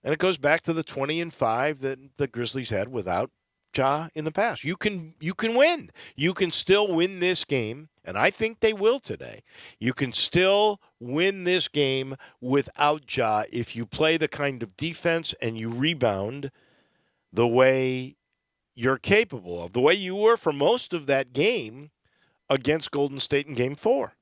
And it goes back to the 20-5 that the Grizzlies had without Ja in the past. You can win. You can still win this game, and I think they will today. You can still win this game without Ja if you play the kind of defense and you rebound the way you're capable of, the way you were for most of that game against Golden State in Game 4.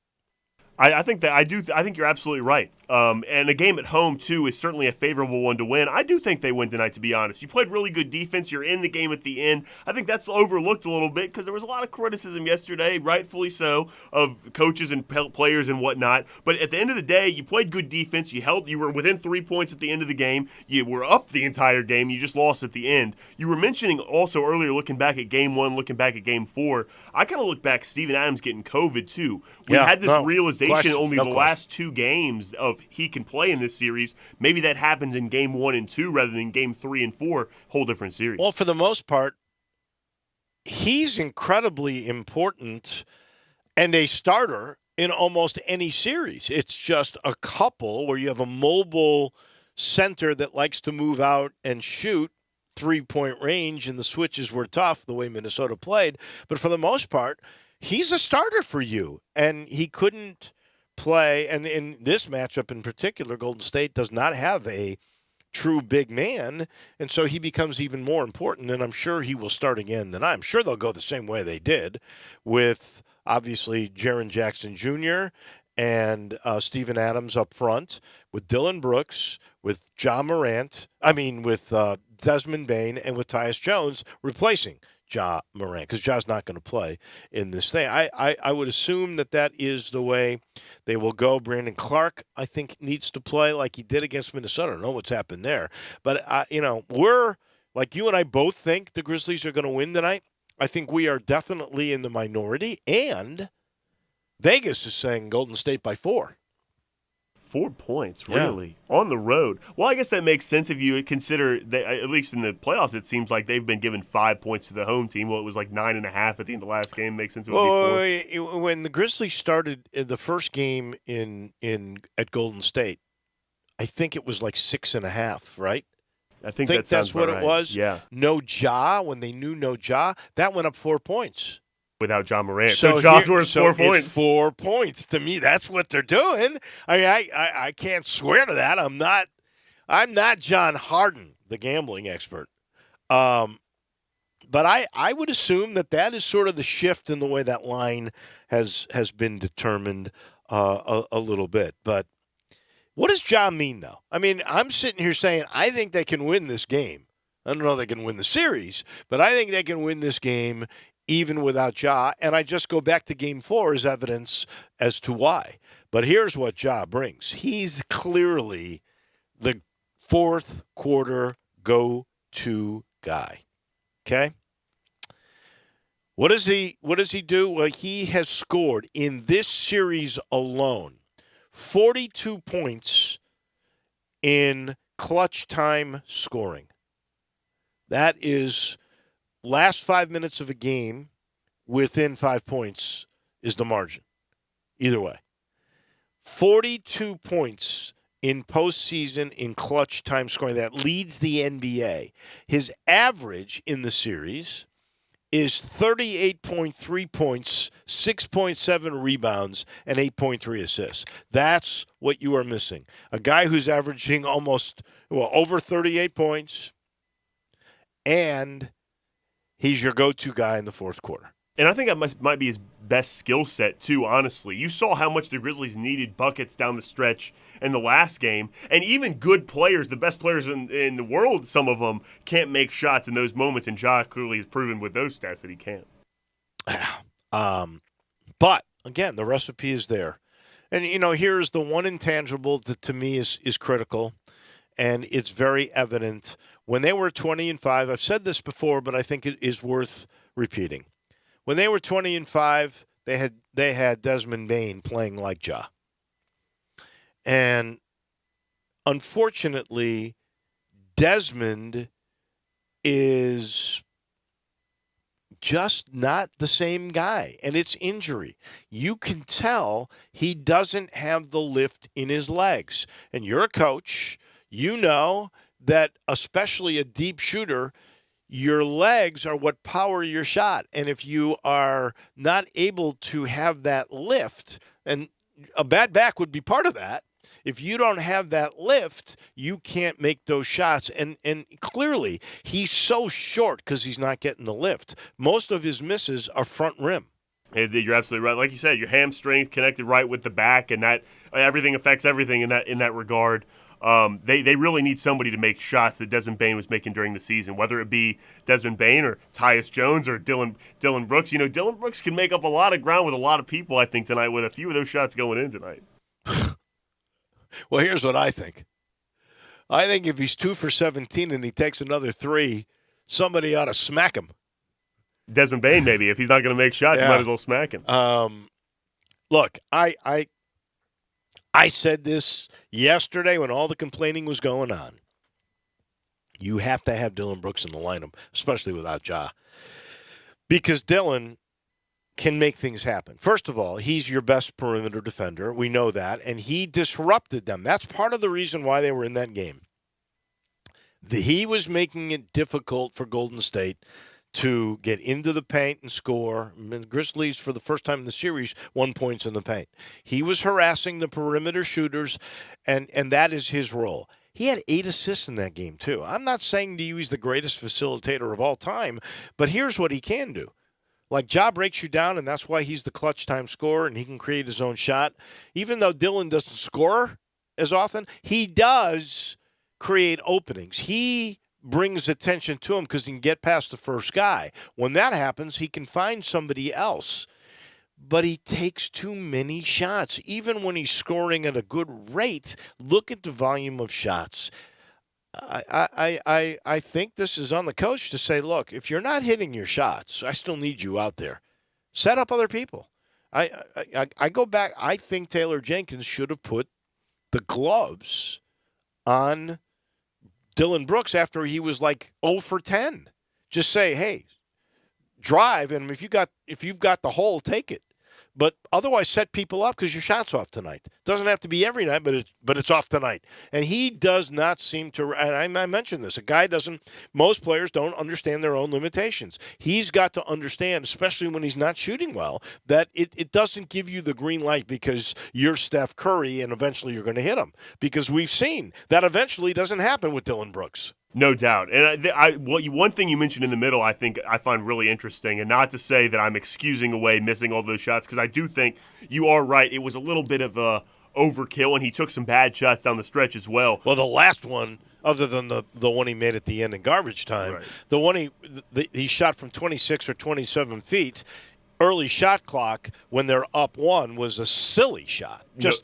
I think that I do. I think you're absolutely right. And a game at home too is certainly a favorable one to win. I do think they win tonight. To be honest, you played really good defense. You're in the game at the end. I think that's overlooked a little bit because there was a lot of criticism yesterday, rightfully so, of coaches and players and whatnot. But at the end of the day, you played good defense. You held. You were within 3 points at the end of the game. You were up the entire game. You just lost at the end. You were mentioning also earlier, looking back at Game 1, looking back at Game 4. I kind of look back. Steven Adams getting COVID too. We had this realization only the last 2 games of he can play in this series. Maybe that happens in Game 1 and 2 rather than Game 3 and 4. Whole different series. Well, for the most part, he's incredibly important and a starter in almost any series. It's just a couple where you have a mobile center that likes to move out and shoot 3-point range, and the switches were tough the way Minnesota played. But for the most part, he's a starter for you, and he couldn't play. And in this matchup in particular, Golden State does not have a true big man, and so he becomes even more important, and I'm sure he will start again tonight. I'm sure they'll go the same way they did with, obviously, Jaren Jackson Jr. and Steven Adams up front, with Dylan Brooks, with with Desmond Bane, and with Tyus Jones replacing Ja Morant, because Ja's not going to play in this thing. I would assume that is the way they will go. Brandon Clark, I think, needs to play like he did against Minnesota. I don't know what's happened there. But, we're, like you and I both think the Grizzlies are going to win tonight. I think we are definitely in the minority, and Vegas is saying Golden State by 4. 4 points, really? Yeah. On the road. Well, I guess that makes sense if you consider that, at least in the playoffs, it seems like they've been given 5 points to the home team. Well, it was like 9.5 at the end of the last game. Makes sense it would be 4. When the Grizzlies started in the first game at Golden State, I think it was like 6.5, right? I think that's what right. It was. Yeah. No Ja, when they knew no Ja, that went up 4 points. Without Ja Morant. So Ja's worth 4 points. It's 4 points. To me, that's what they're doing. I can't swear to that. I'm not John Harden, the gambling expert. But I would assume that is sort of the shift in the way that line has been determined a little bit. But what does Ja mean, though? I mean, I'm sitting here saying I think they can win this game. I don't know if they can win the series, but I think they can win this game even without Ja, and I just go back to Game 4 as evidence as to why. But here's what Ja brings. He's clearly the fourth quarter go-to guy. Okay? What does he do? Well, he has scored in this series alone 42 points in clutch time scoring. That is last 5 minutes of a game within 5 points is the margin. Either way. 42 points in postseason in clutch time scoring. That leads the NBA. His average in the series is 38.3 points, 6.7 rebounds, and 8.3 assists. That's what you are missing. A guy who's averaging over 38 points, and he's your go-to guy in the fourth quarter. And I think that might be his best skill set, too, honestly. You saw how much the Grizzlies needed buckets down the stretch in the last game. And even good players, the best players in the world, some of them, can't make shots in those moments. And Ja clearly has proven with those stats that he can. But, again, the recipe is there. And, here's the one intangible that to me is critical. And it's very evident. When they were 20-5, I've said this before, but I think it is worth repeating. When they were 20-5, they had Desmond Bane playing like Ja. And unfortunately, Desmond is just not the same guy, and it's injury. You can tell he doesn't have the lift in his legs. And you're a coach. You know that especially a deep shooter, your legs are what power your shot. And if you are not able to have that lift, and a bad back would be part of that. If you don't have that lift, you can't make those shots. And clearly, he's so short because he's not getting the lift. Most of his misses are front rim. You're absolutely right. Like you said, your hamstring connected right with the back, and that everything affects everything in that regard. They really need somebody to make shots that Desmond Bane was making during the season, whether it be Desmond Bane or Tyus Jones or Dillon Brooks. Dillon Brooks can make up a lot of ground with a lot of people, I think, tonight with a few of those shots going in tonight. Well, here's what I think. I think if he's 2 for 17 and he takes another 3, somebody ought to smack him. Desmond Bane, maybe. If he's not going to make shots, you might as well smack him. Look, I said this yesterday when all the complaining was going on. You have to have Dillon Brooks in the lineup, especially without Ja. Because Dillon can make things happen. First of all, he's your best perimeter defender. We know that. And he disrupted them. That's part of the reason why they were in that game. He was making it difficult for Golden State to get into the paint and score. The Grizzlies, for the first time in the series, 1 point in the paint. He was harassing the perimeter shooters, and that is his role. He had 8 assists in that game, too. I'm not saying to you he's the greatest facilitator of all time, but here's what he can do. Like, Ja breaks you down, and that's why he's the clutch time scorer, and he can create his own shot. Even though Dillon doesn't score as often, he does create openings. He brings attention to him because he can get past the first guy. When that happens, he can find somebody else. But he takes too many shots. Even when he's scoring at a good rate, look at the volume of shots. I think this is on the coach to say, look, if you're not hitting your shots, I still need you out there. Set up other people. I go back. I think Taylor Jenkins should have put the gloves on Dillon Brooks after he was like 0 for 10. Just say, hey, drive, and if you've got the hole, take it. But otherwise, set people up because your shot's off tonight. Doesn't have to be every night, but it's off tonight. And he does not seem to. And I mentioned this. Most players don't understand their own limitations. He's got to understand, especially when he's not shooting well, that it doesn't give you the green light because you're Steph Curry and eventually you're going to hit him. Because we've seen that eventually doesn't happen with Dillon Brooks. No doubt. And one thing you mentioned in the middle I think I find really interesting, and not to say that I'm excusing away missing all those shots, because I do think you are right. It was a little bit of a overkill, and he took some bad shots down the stretch as well. Well, the last one, other than the one he made at the end in garbage time, right. The one he shot from 26 or 27 feet, early shot clock when they're up 1 was a silly shot. Just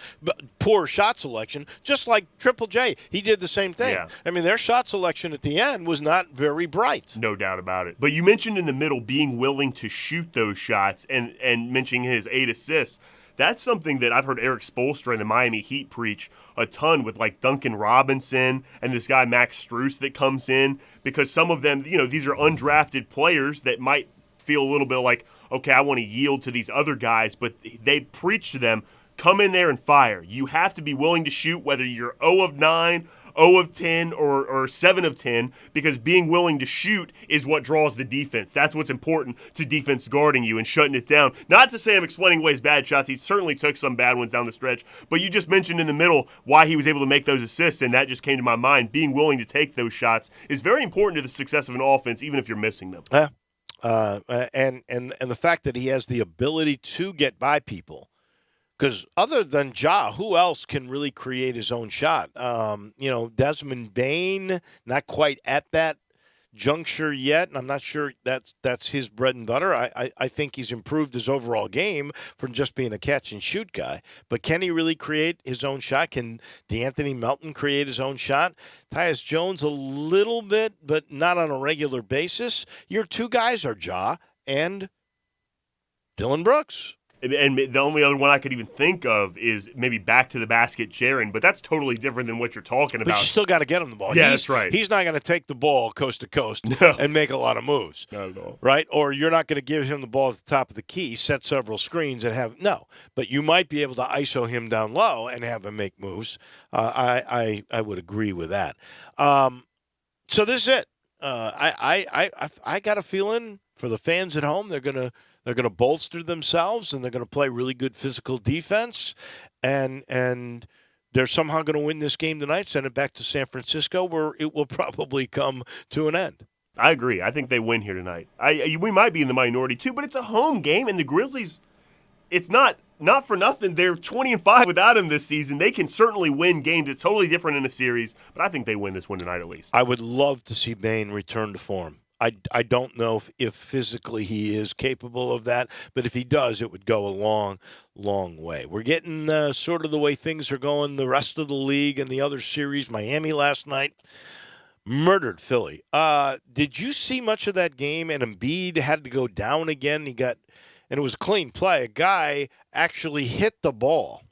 poor shot selection, just like Triple J. He did the same thing. Yeah. I mean, their shot selection at the end was not very bright. No doubt about it. But you mentioned in the middle being willing to shoot those shots and mentioning his 8 assists. That's something that I've heard Eric Spoelstra and the Miami Heat preach a ton with, like Duncan Robinson and this guy Max Strus that comes in, because some of them, these are undrafted players that might feel a little bit like, okay, I want to yield to these other guys, but they preach to them, come in there and fire. You have to be willing to shoot, whether you're 0 of 9, 0 of 10, or 7 of 10, because being willing to shoot is what draws the defense. That's what's important to defense guarding you and shutting it down. Not to say I'm explaining away his bad shots. He certainly took some bad ones down the stretch, but you just mentioned in the middle why he was able to make those assists, and that just came to my mind. Being willing to take those shots is very important to the success of an offense, even if you're missing them. Yeah. And the fact that he has the ability to get by people, because other than Ja, who else can really create his own shot? Desmond Bane, not quite at that juncture yet, and I'm not sure that's his bread and butter. I think he's improved his overall game from just being a catch-and-shoot guy. But can he really create his own shot? Can DeAnthony Melton create his own shot? Tyus Jones a little bit, but not on a regular basis. Your 2 guys are Ja and Dillon Brooks. And the only other one I could even think of is maybe back to the basket Jaren, but that's totally different than what you're talking about. But you still got to get him the ball. Yeah, that's right. He's not going to take the ball coast to coast and make a lot of moves. Not at all. Right? Or you're not going to give him the ball at the top of the key, set several screens, and have – no. But you might be able to ISO him down low and have him make moves. I would agree with that. So this is it. I got a feeling for the fans at home, they're gonna bolster themselves and they're gonna play really good physical defense, and they're somehow going to win this game tonight, send it back to San Francisco, where it will probably come to an end. I agree. I think they win here tonight. We might be in the minority too, but it's a home game, and the Grizzlies. It's not for nothing. They're 20-5 without him this season. They can certainly win games. It's totally different in a series, but I think they win this one tonight at least. I would love to see Bane return to form. I don't know if physically he is capable of that, but if he does, it would go a long, long way. We're getting sort of the way things are going the rest of the league and the other series. Miami last night murdered Philly. Did you see much of that game? And Embiid had to go down again. And it was a clean play. A guy actually hit the ball.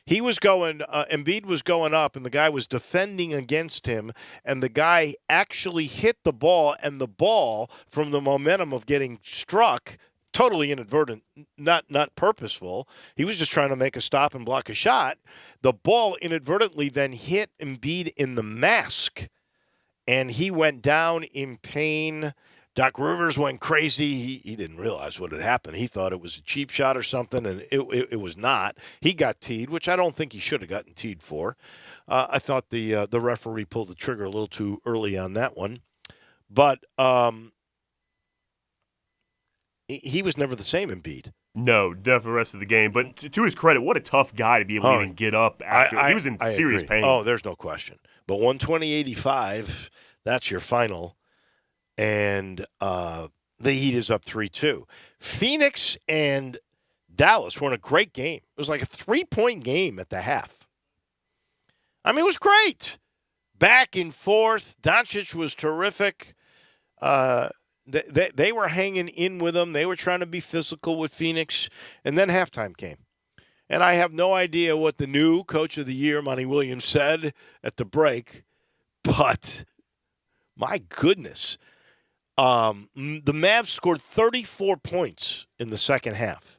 He was going, Embiid was going up, and the guy was defending against him, and the guy actually hit the ball, and the ball, from the momentum of getting struck, totally inadvertent, not purposeful. He was just trying to make a stop and block a shot. The ball inadvertently then hit Embiid in the mask, and he went down in pain. Doc Rivers went crazy. He didn't realize what had happened. He thought it was a cheap shot or something, and it was not. He got teed, which I don't think he should have gotten teed for. I thought the referee pulled the trigger a little too early on that one. But he was never the same, Embiid. No, definitely the rest of the game. But to his credit, what a tough guy to be able to even get up after. He was in serious pain. Oh, there's no question. But 120-85, that's your final. And the Heat is up 3-2. Phoenix and Dallas were in a great game. It was like a 3-point game at the half. I mean, it was great. Back and forth. Doncic was terrific. They were hanging in with them. They were trying to be physical with Phoenix. And then halftime came. And I have no idea what the new coach of the year, Monty Williams, said at the break. But my goodness. The Mavs scored 34 points in the second half.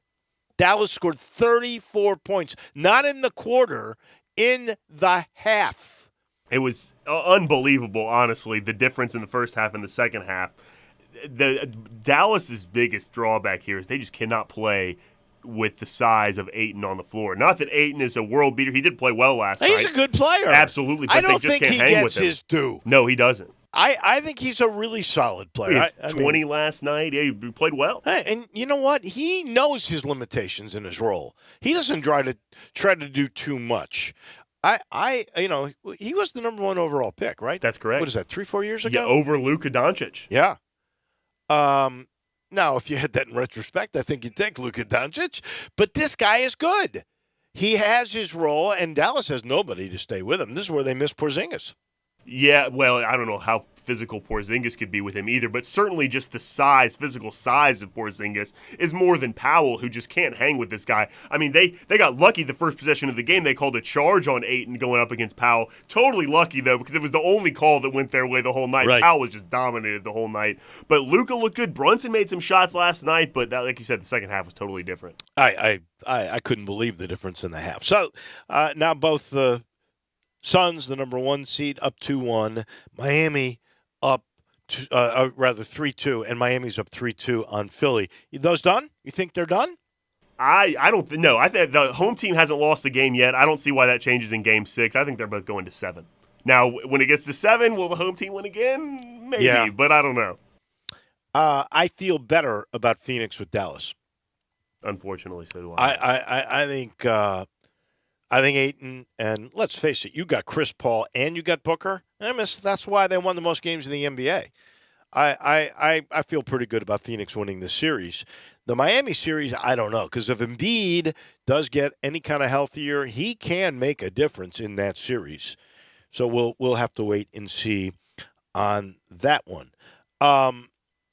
Dallas scored 34 points, not in the quarter, in the half. It was unbelievable, honestly, the difference in the first half and the second half. Dallas's biggest drawback here is they just cannot play with the size of Ayton on the floor. Not that Ayton is a world beater. He did play well last night. He's a good player. Absolutely, but I don't they just think can't he hang gets with him. his due. No, he doesn't. I think he's a really solid player. He had 20 last night. Yeah, he played well. And you know what? He knows his limitations in his role. He doesn't try to do too much. He was the number 1 overall pick, right? That's correct. What is that, 3-4 years ago? Yeah, over Luka Doncic. Yeah. Now, if you had that in retrospect, I think you'd take Luka Doncic. But this guy is good. He has his role, and Dallas has nobody to stay with him. This is where they miss Porzingis. Yeah, well, I don't know how physical Porzingis could be with him either, but certainly just the physical size of Porzingis is more than Powell, who just can't hang with this guy. I mean, they got lucky the first possession of the game. They called a charge on Ayton going up against Powell. Totally lucky, though, because it was the only call that went their way the whole night. Right. Powell was just dominated the whole night. But Luka looked good. Brunson made some shots last night, but that, like you said, the second half was totally different. I couldn't believe the difference in the half. So now both the Suns, the number 1 seed, up 2-1. Miami up, 3-2, and Miami's up 3-2 on Philly. Those done? You think they're done? I don't know. I think the home team hasn't lost a game yet. I don't see why that changes in Game 6. I think they're both going to 7. Now, when it gets to 7, will the home team win again? Maybe, but I don't know. I feel better about Phoenix with Dallas. Unfortunately, so do I. I think Ayton, and let's face it, you got Chris Paul and you got Booker. That's why they won the most games in the NBA. I feel pretty good about Phoenix winning this series. The Miami series, I don't know, because if Embiid does get any kind of healthier, he can make a difference in that series. So we'll have to wait and see on that one.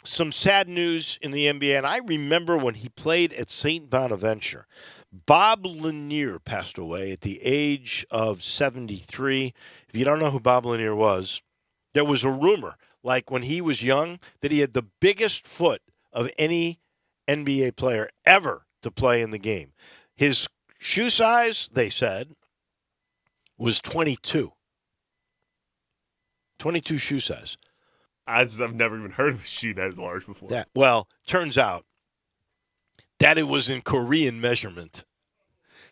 Some sad news in the NBA, and I remember when he played at St. Bonaventure. Bob Lanier passed away at the age of 73. If you don't know who Bob Lanier was, there was a rumor, like when he was young, that he had the biggest foot of any NBA player ever to play in the game. His shoe size, they said, was 22. 22 shoe size. I've never even heard of a shoe that large before. Well, turns out that it was in Korean measurement,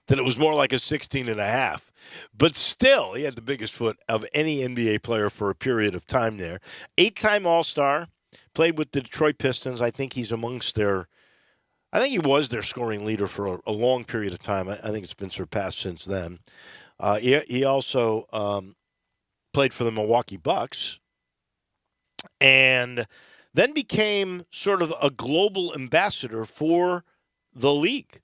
that it was more like a 16 and a half. But still, he had the biggest foot of any NBA player for a period of time there. 8-time All-Star, played with the Detroit Pistons. I think he's amongst I think he was their scoring leader for a long period of time. I think it's been surpassed since then. He also played for the Milwaukee Bucks and then became sort of a global ambassador for the league.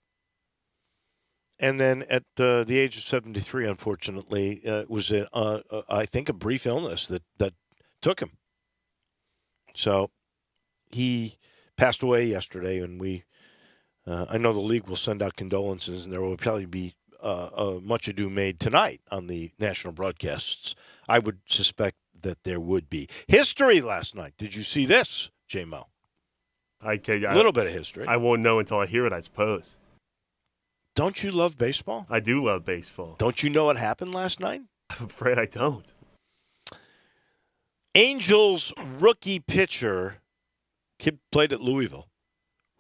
And then at the age of 73, unfortunately, was, I think, a brief illness that took him. So he passed away yesterday, and I know the league will send out condolences, and there will probably be much ado made tonight on the national broadcasts. I would suspect that there would be. History last night. Did you see this, J-Mo? I tell you, a little bit of history. I won't know until I hear it, I suppose. Don't you love baseball? I do love baseball. Don't you know what happened last night? I'm afraid I don't. Angels rookie pitcher, kid played at Louisville,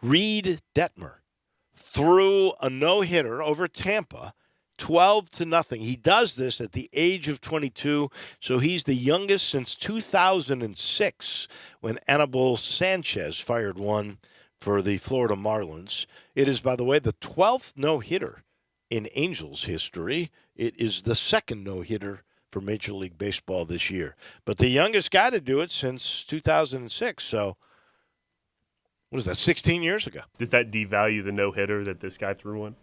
Reed Detmer, threw a no-hitter over Tampa, 12-0. He does this at the age of 22, so he's the youngest since 2006 when Anibal Sanchez fired one for the Florida Marlins. It is, by the way, the 12th no-hitter in Angels history. It is the second no-hitter for Major League Baseball this year. But the youngest guy to do it since 2006, so what is that, 16 years ago? Does that devalue the no-hitter that this guy threw one?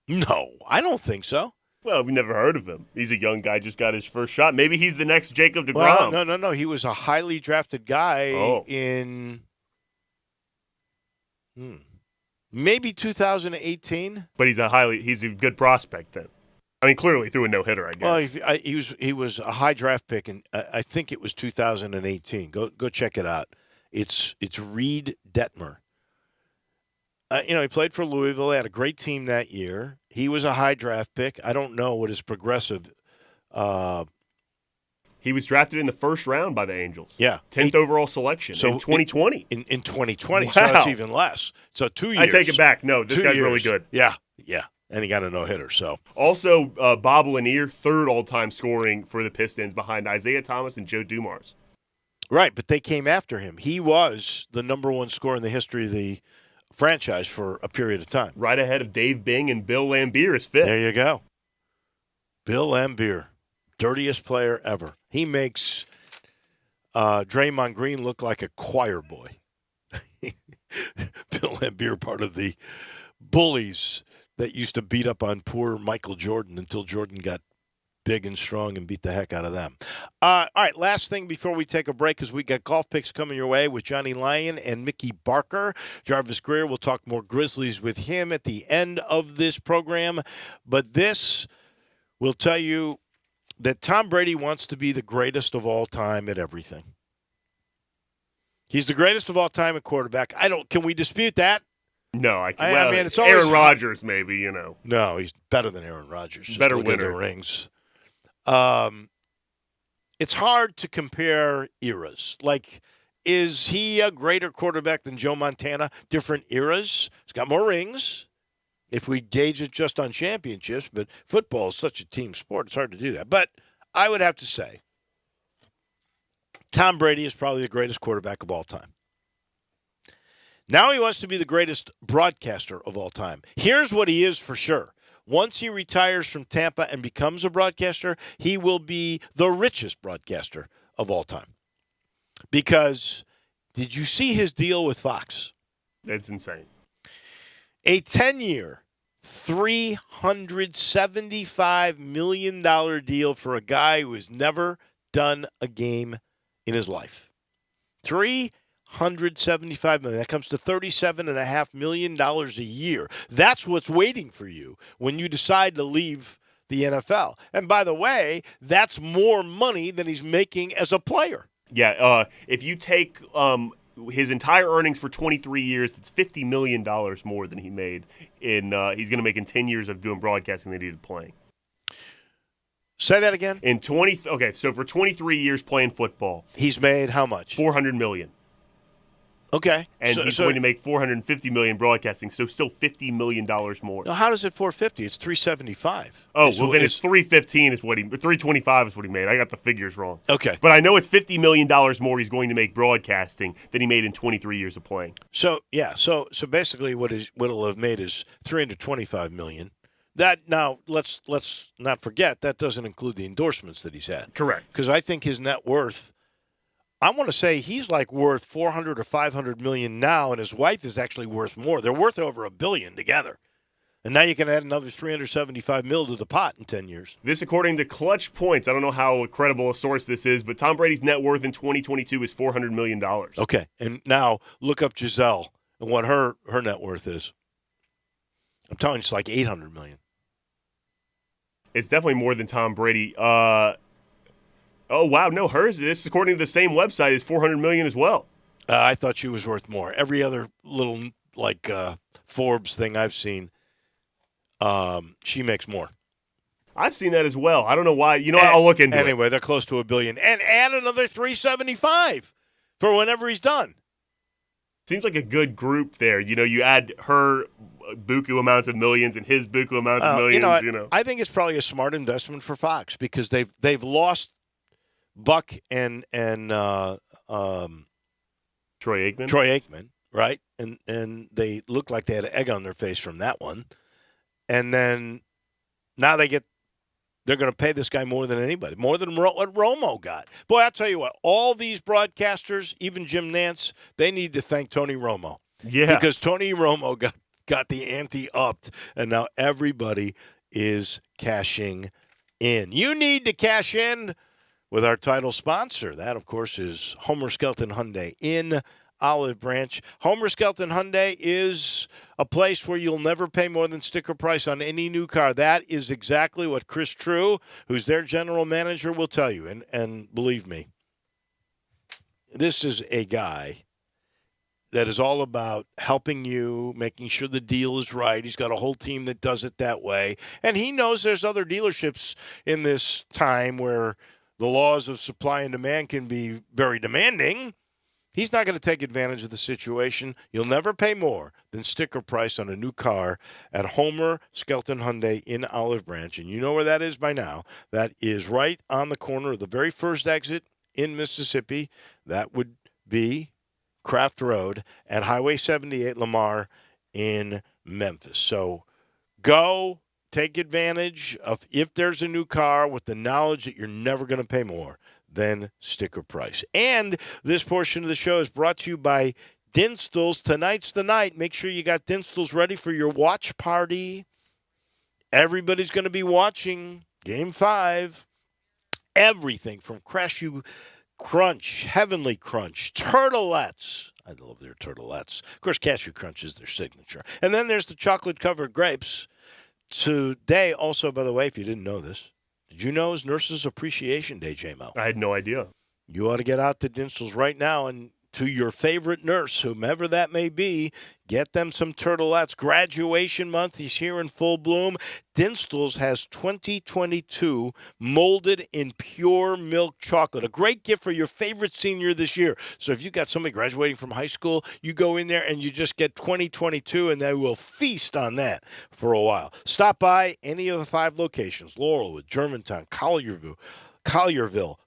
No, I don't think so. Well, we've never heard of him. He's a young guy, just got his first shot. Maybe he's the next Jacob deGrom. Well, no. He was a highly drafted guy in maybe 2018. But he's a good prospect then. I mean, clearly threw a no-hitter, I guess. Well, he was a high draft pick, and I think it was 2018. Go check it out. It's Reed Detmer. He played for Louisville. They had a great team that year. He was a high draft pick. I don't know what his progressive. He was drafted in the first round by the Angels. Yeah. 10th overall selection in 2020. In 2020, wow. So it's even less. So 2 years. I take it back. No, this guy's really good. Yeah. And he got a no-hitter. So also, Bob Lanier, third all-time scoring for the Pistons behind Isaiah Thomas and Joe Dumars. Right, but they came after him. He was the number one scorer in the history of the franchise for a period of time. Right ahead of Dave Bing and Bill Laimbeer is fifth. There you go. Bill Laimbeer, dirtiest player ever. He makes Draymond Green look like a choir boy. Bill Laimbeer, part of the bullies that used to beat up on poor Michael Jordan until Jordan got big and strong and beat the heck out of them. All right, last thing before we take a break is we got golf picks coming your way with Johnny Lyon and Mickey Barker. Jarvis Greer, we'll talk more Grizzlies with him at the end of this program. But this will tell you that Tom Brady wants to be the greatest of all time at everything. He's the greatest of all time at quarterback. Can we dispute that? No, I mean, it's always Aaron Rodgers, maybe, No, he's better than Aaron Rodgers. Just better look at winner. the rings. It's hard to compare eras. Like, is he a greater quarterback than Joe Montana? Different eras. He's got more rings. If we gauge it just on championships, but football is such a team sport, it's hard to do that. But I would have to say, Tom Brady is probably the greatest quarterback of all time. Now he wants to be the greatest broadcaster of all time. Here's what he is for sure. Once he retires from Tampa and becomes a broadcaster, he will be the richest broadcaster of all time. Because did you see his deal with Fox? It's insane. A 10-year, $375 million deal for a guy who has never done a game in his life. $375 million. That comes to $37.5 million a year. That's what's waiting for you when you decide to leave the NFL. And by the way, that's more money than he's making as a player. Yeah, if you take his entire earnings for 23 years, it's $50 million more than he made he's going to make in 10 years of doing broadcasting than he did playing. Say that again. So for 23 years playing football, he's made how much? $400 million. Okay. And he's going to make $450 million broadcasting, so still $50 million more. Now, how does it $450? It's $375. Oh, well, then it's $315 is what he $325 is what he made. I got the figures wrong. Okay. But I know it's $50 million more he's going to make broadcasting than he made in 23 years of playing. So basically what he'll have made is $325 million. That now let's not forget that doesn't include the endorsements that he's had. Correct. Because I think his net worth, I want to say he's like worth 400 or 500 million now, and his wife is actually worth more. They're worth over $1 billion together. And now you can add another 375 mil to the pot in 10 years. This according to Clutch Points. I don't know how credible a source this is, but Tom Brady's net worth in 2022 is $400 million. Okay. And now look up Giselle and what her net worth is. I'm telling you, it's like 800 million. It's definitely more than Tom Brady. Oh, wow. No, hers, this according to the same website, is $400 million as well. I thought she was worth more. Every other little, Forbes thing I've seen, she makes more. I've seen that as well. I don't know why. I'll look into it. Anyway, they're close to $1 billion. And add another 375 for whenever he's done. Seems like a good group there. You add her buku amounts of millions and his buku amounts of millions. I think it's probably a smart investment for Fox because they've lost Buck and Troy Aikman, right? And they looked like they had an egg on their face from that one. And then now they're going to pay this guy more than anybody, more than what Romo got. Boy, I'll tell you what, all these broadcasters, even Jim Nantz, they need to thank Tony Romo. Yeah. Because Tony Romo got the ante upped, and now everybody is cashing in. You need to cash in with our title sponsor. That, of course, is Homer Skelton Hyundai in Olive Branch. Homer Skelton Hyundai is a place where you'll never pay more than sticker price on any new car. That is exactly what Chris True, who's their general manager, will tell you. And believe me, this is a guy that is all about helping you, making sure the deal is right. He's got a whole team that does it that way. And he knows there's other dealerships in this time where the laws of supply and demand can be very demanding. He's not going to take advantage of the situation. You'll never pay more than sticker price on a new car at Homer Skelton Hyundai in Olive Branch. And you know where that is by now. That is right on the corner of the very first exit in Mississippi. That would be Craft Road and Highway 78 Lamar in Memphis. So go take advantage of if there's a new car with the knowledge that you're never going to pay more than sticker price. And this portion of the show is brought to you by Dinstall's. Tonight's the night. Make sure you got Dinstall's ready for your watch party. Everybody's going to be watching Game 5. Everything from Cashew Crunch, Heavenly Crunch, Turtlettes. I love their Turtlettes. Of course, Cashew Crunch is their signature. And then there's the chocolate-covered grapes. Today, also, by the way, if you didn't know this, did you know it's Nurses Appreciation Day, J-Mo? I had no idea. You ought to get out to Dinstall's right now and to your favorite nurse, whomever that may be, get them some Turtlettes. Graduation month is here in full bloom. Dinstall's has 2022 molded in pure milk chocolate, a great gift for your favorite senior this year. So if you got somebody graduating from high school, you go in there and you just get 2022, and they will feast on that for a while. Stop by any of the 5 locations, Laurelwood, Germantown, Collierville,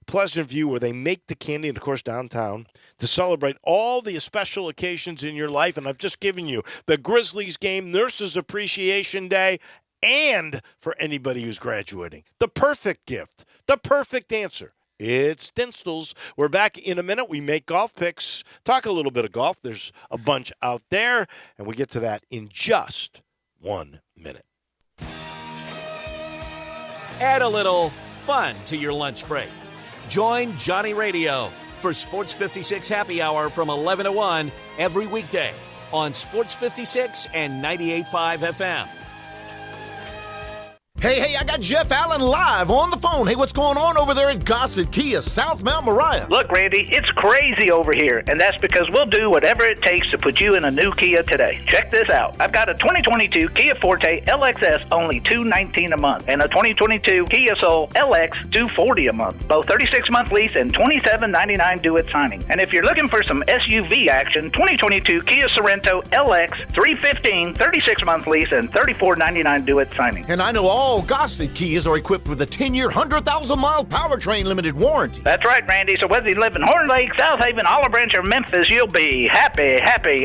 Pleasant View, where they make the candy, and, of course, downtown, to celebrate all the special occasions in your life. And I've just given you the Grizzlies game, Nurses Appreciation Day, and for anybody who's graduating. The perfect gift, the perfect answer. It's Dinstall's. We're back in a minute. We make golf picks, talk a little bit of golf. There's a bunch out there, and we get to that in just 1 minute. Add a little fun to your lunch break. Join Johnny Radio for Sports 56 Happy Hour from 11 to 1 every weekday on Sports 56 and 98.5 FM. Hey, I got Jeff Allen live on the phone. Hey, what's going on over there at Gossett Kia, South Mount Moriah? Look, Randy, it's crazy over here, and that's because we'll do whatever it takes to put you in a new Kia today. Check this out. I've got a 2022 Kia Forte LXS, only $219 a month, and a 2022 Kia Soul LX, $240 a month. Both 36-month lease and $27.99 due at signing. And if you're looking for some SUV action, 2022 Kia Sorento LX, $315, 36-month lease, and $34.99 due at signing. And I know all Gossett Kias are equipped with a 10-year, 100,000-mile powertrain limited warranty. That's right, Randy. So whether you live in Horn Lake, South Haven, Olive Branch, or Memphis, you'll be happy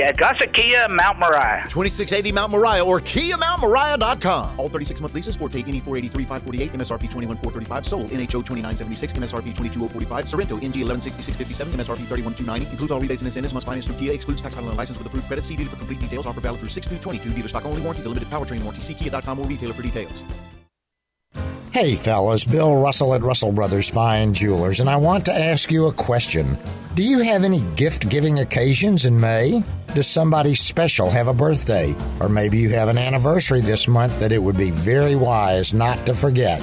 at Gossett Kia Mount Moriah. 2680 Mount Moriah or KiaMountMoriah.com. All 36-month leases, Forte NE 483 548, MSRP 21435, sold NHO 2976, MSRP 22045, Sorrento NG 116657, MSRP 31290. Includes all rebates and incentives, must finance through Kia, excludes tax title and license with approved credit. See dealer for complete details. Offer valid through 6/2/22. Dealer stock only. Warranties. A limited powertrain warranty. See Kia.com or retailer for details. Hey fellas, Bill Russell at Russell Brothers Fine Jewelers, and I want to ask you a question. Do you have any gift-giving occasions in May? Does somebody special have a birthday? Or maybe you have an anniversary this month that it would be very wise not to forget.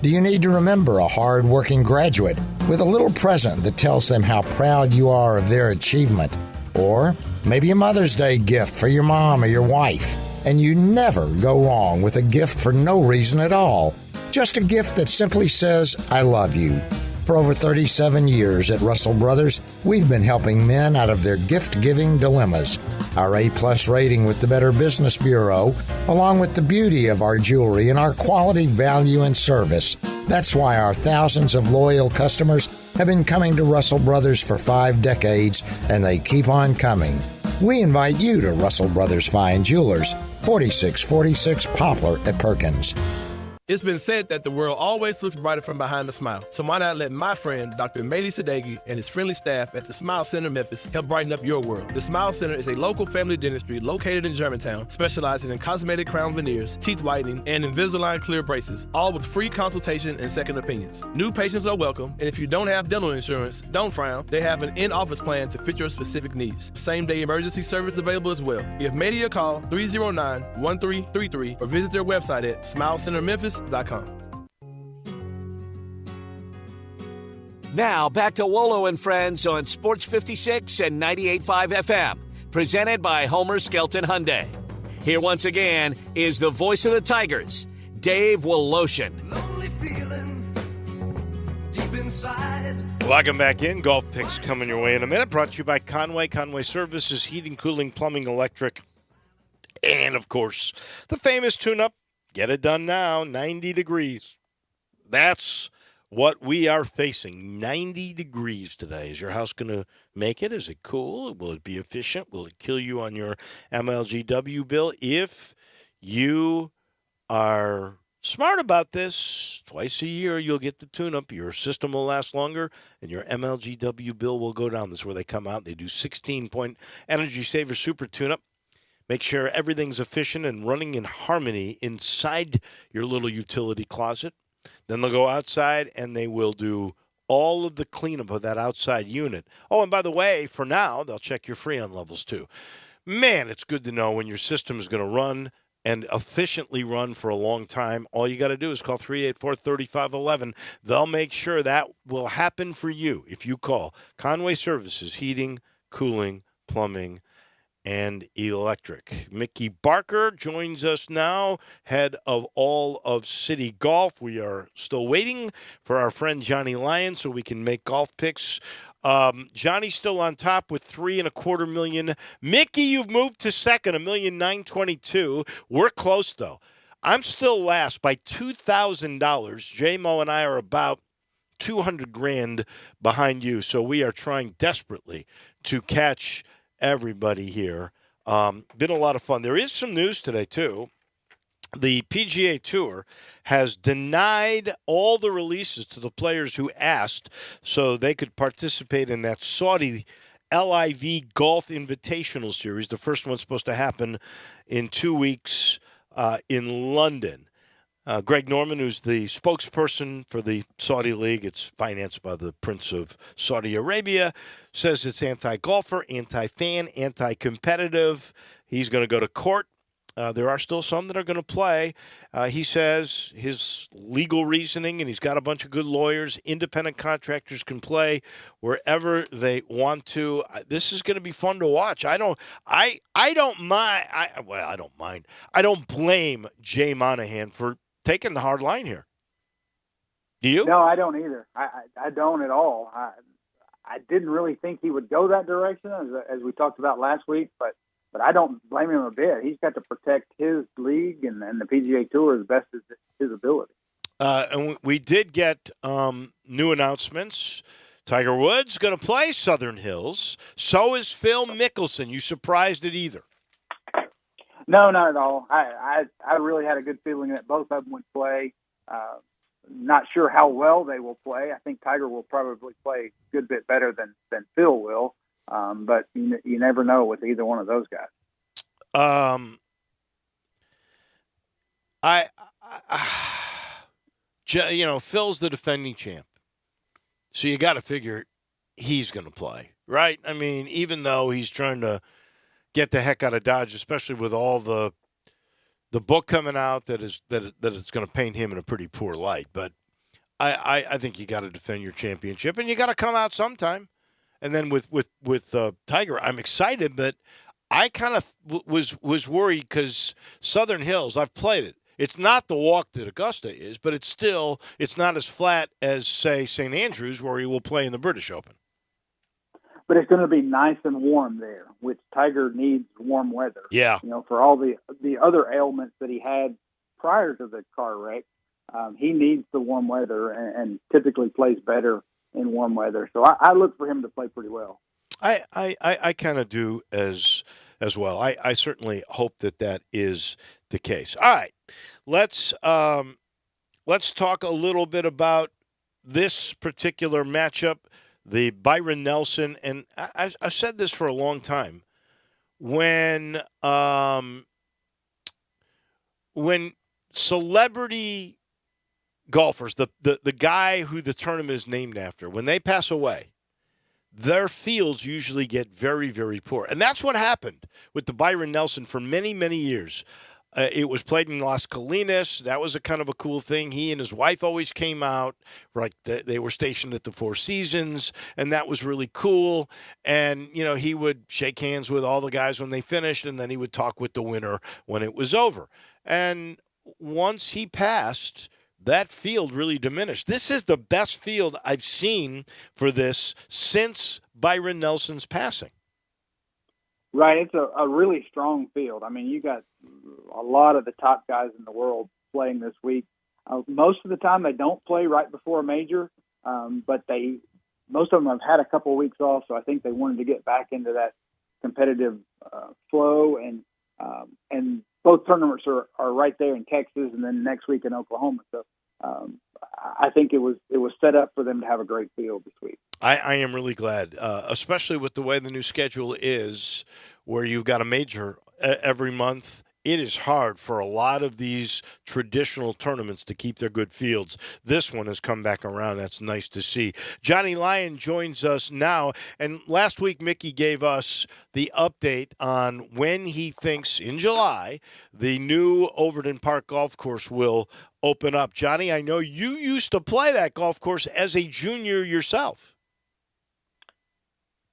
Do you need to remember a hard-working graduate with a little present that tells them how proud you are of their achievement? Or maybe a Mother's Day gift for your mom or your wife. And you never go wrong with a gift for no reason at all. Just a gift that simply says, I love you. For over 37 years at Russell Brothers, we've been helping men out of their gift-giving dilemmas. Our A-plus rating with the Better Business Bureau, along with the beauty of our jewelry and our quality, value, and service. That's why our thousands of loyal customers have been coming to Russell Brothers for 5 decades, and they keep on coming. We invite you to Russell Brothers Fine Jewelers, 4646 Poplar at Perkins. It's been said that the world always looks brighter from behind a smile. So why not let my friend, Dr. Mehdi Sadeghi, and his friendly staff at the Smile Center Memphis help brighten up your world. The Smile Center is a local family dentistry located in Germantown, specializing in cosmetic crown veneers, teeth whitening, and Invisalign clear braces, all with free consultation and second opinions. New patients are welcome, and if you don't have dental insurance, don't frown. They have an in-office plan to fit your specific needs. Same-day emergency service available as well. Give Mehdi a call, 309-1333, or visit their website at smilecentermemphis.com. Now back to Wolo and Friends on Sports 56 and 98.5 FM, presented by Homer Skelton Hyundai. Here once again is the voice of the Tigers, Dave Woloshin. Welcome back in. Golf picks coming your way in a minute. Brought to you by Conway Services, heating, cooling, plumbing, electric, and, of course, the famous tune-up. Get it done now, 90 degrees. That's what we are facing, 90 degrees today. Is your house going to make it? Is it cool? Will it be efficient? Will it kill you on your MLGW bill? If you are smart about this, twice a year you'll get the tune-up. Your system will last longer, and your MLGW bill will go down. This is where they come out. They do 16-point Energy Saver Super Tune-up. Make sure everything's efficient and running in harmony inside your little utility closet. Then they'll go outside and they will do all of the cleanup of that outside unit. Oh, and by the way, for now, they'll check your Freon levels too. Man, it's good to know when your system is going to run and efficiently run for a long time. All you got to do is call 384-3511. They'll make sure that will happen for you if you call Conway Services, heating, cooling, plumbing, and electric. Mickey Barker joins us now, head of all of City Golf. We are still waiting for our friend Johnny Lyon so we can make golf picks. Johnny's still on top with $3.25 million. Mickey, you've moved to second, $1,922,000. We're close though. I'm still last by $2,000. J-Mo and I are about $200,000 behind you, so we are trying desperately to catch everybody here. Been a lot of fun. There is some news today, too. The PGA Tour has denied all the releases to the players who asked so they could participate in that Saudi LIV Golf Invitational Series. The first one's supposed to happen in 2 weeks in London. Greg Norman, who's the spokesperson for the Saudi League, it's financed by the Prince of Saudi Arabia, says it's anti-golfer, anti-fan, anti-competitive. He's going to go to court There are still some that are going to play. He says his legal reasoning, and he's got a bunch of good lawyers. Independent contractors can play wherever they want to. This is going to be fun to watch. I don't mind. I don't mind. I don't blame Jay Monahan for taking the hard line here. Do you? No, I don't either. I don't at all. I didn't really think he would go that direction, as we talked about last week, but I don't blame him a bit. He's got to protect his league and the PGA Tour as best as his ability. And we did get new announcements. Tiger Woods going to play Southern Hills. So is Phil Mickelson. You surprised at either? No, not at all. I really had a good feeling that both of them would play. Not sure how well they will play. I think Tiger will probably play a good bit better than Phil will. But you never know with either one of those guys. Phil's the defending champ, so you got to figure he's going to play, right? I mean, even though he's trying to get the heck out of Dodge, especially with all the book coming out that it's going to paint him in a pretty poor light. But I think you got to defend your championship, and you got to come out sometime. And then with Tiger, I'm excited, but I kind of was worried because Southern Hills, I've played it. It's not the walk that Augusta is, but it's not as flat as, say, St. Andrews, where he will play in the British Open. But it's going to be nice and warm there, which Tiger needs warm weather. Yeah. For all the other ailments that he had prior to the car wreck, he needs the warm weather and typically plays better in warm weather. So I look for him to play pretty well. I kind of do as well. I certainly hope that is the case. All right, let's talk a little bit about this particular matchup, the Byron Nelson, and I've said this for a long time. When celebrity golfers, the guy who the tournament is named after, when they pass away, their fields usually get very, very poor. And that's what happened with the Byron Nelson for many, many years. It was played in Las Colinas. That was a kind of a cool thing. He and his wife always came out. Like they were stationed at the Four Seasons, and that was really cool. And, he would shake hands with all the guys when they finished, and then he would talk with the winner when it was over. And once he passed, that field really diminished. This is the best field I've seen for this since Byron Nelson's passing. Right. It's a really strong field. I mean, you got a lot of the top guys in the world playing this week. Most of the time they don't play right before a major, but most of them have had a couple of weeks off, so I think they wanted to get back into that competitive flow. And both tournaments are right there in Texas, and then next week in Oklahoma. So I think it was set up for them to have a great field this week. I am really glad, especially with the way the new schedule is, where you've got a major every month. It is hard for a lot of these traditional tournaments to keep their good fields. This one has come back around. That's nice to see. Johnny Lyon joins us now. And last week, Mickey gave us the update on when he thinks, in July, the new Overton Park golf course will open up. Johnny, I know you used to play that golf course as a junior yourself.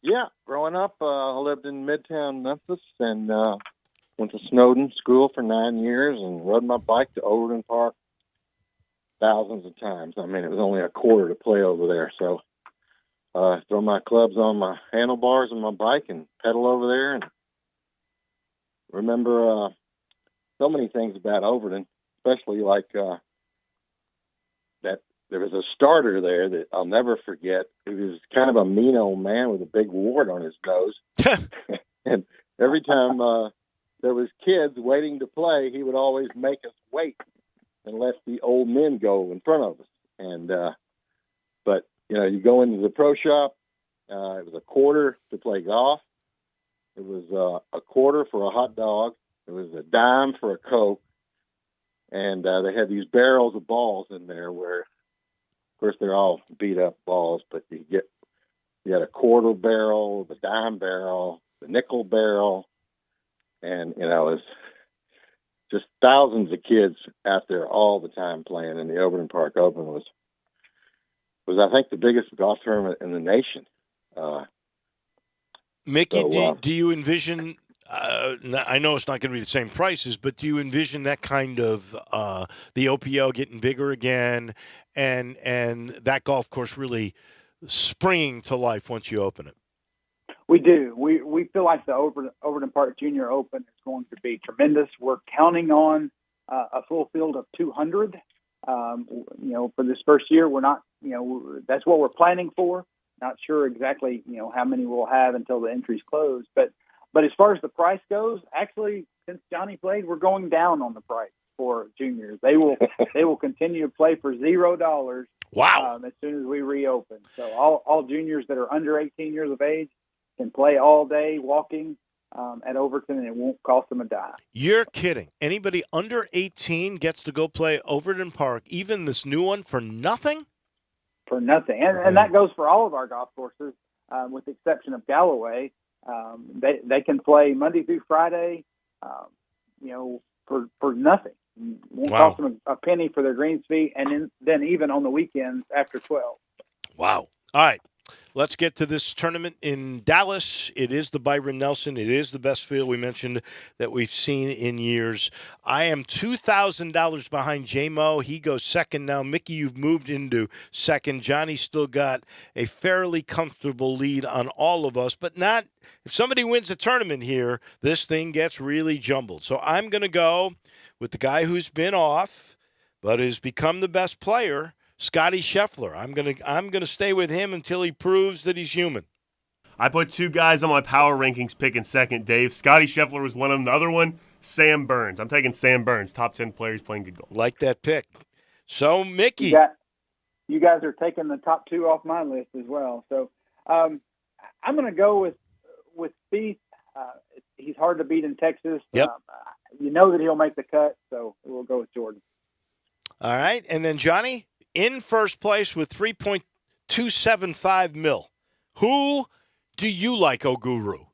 Yeah, growing up, I lived in Midtown Memphis and went to Snowden School for 9 years and rode my bike to Overton Park thousands of times. I mean, it was only a quarter to play over there. So throw my clubs on my handlebars on my bike and pedal over there. And remember so many things about Overton, especially like that there was a starter there that I'll never forget. He was kind of a mean old man with a big wart on his nose. And every time there was kids waiting to play, he would always make us wait and let the old men go in front of us. And but you go into the pro shop. It was a quarter to play golf. It was a quarter for a hot dog. It was a dime for a Coke. And they had these barrels of balls in there where, of course, they're all beat up balls, but you had a quarter barrel, the dime barrel, the nickel barrel. And, just thousands of kids out there all the time playing, and the Overton Park Open was I think the biggest golf tournament in the nation. Mickey, So, do you envision? I know it's not going to be the same prices, but do you envision that kind of the OPO getting bigger again, and that golf course really springing to life once you open it? We do. We feel like the Overton Park Junior Open is going to be tremendous. We're counting on a full field of 200. For this first year, we're not. That's what we're planning for. Not sure exactly, how many we'll have until the entries close. But as far as the price goes, actually, since Johnny played, we're going down on the price for juniors. They will continue to play for $0. Wow! As soon as we reopen, so all juniors that are under 18 years of age can play all day walking at Overton, and it won't cost them a dime. You're kidding. Anybody under 18 gets to go play Overton Park, even this new one, for nothing? For nothing. And that goes for all of our golf courses, with the exception of Galloway. They can play Monday through Friday, for nothing. Won't cost them a penny for their greens fee, and then even on the weekends after 12. Wow. All right. Let's get to this tournament in Dallas. It is the Byron Nelson. It is the best field we mentioned that we've seen in years. I am $2,000 behind J-Mo. He goes second now. Mickey, you've moved into second. Johnny's still got a fairly comfortable lead on all of us, but not if somebody wins a tournament here, this thing gets really jumbled. So I'm going to go with the guy who's been off but has become the best player, Scotty Scheffler. I'm gonna stay with him until he proves that he's human. I put two guys on my power rankings picking second, Dave. Scotty Scheffler was one of them. The other one, Sam Burns. I'm taking Sam Burns, top 10 players playing good golf. Like that pick. So, Mickey. You guys are taking the top two off my list as well. So I'm going to go with Spieth. He's hard to beat in Texas. Yep. You know that he'll make the cut, so we'll go with Jordan. All right, and then Johnny in first place with $3.275 million. Who do you like, O Guru?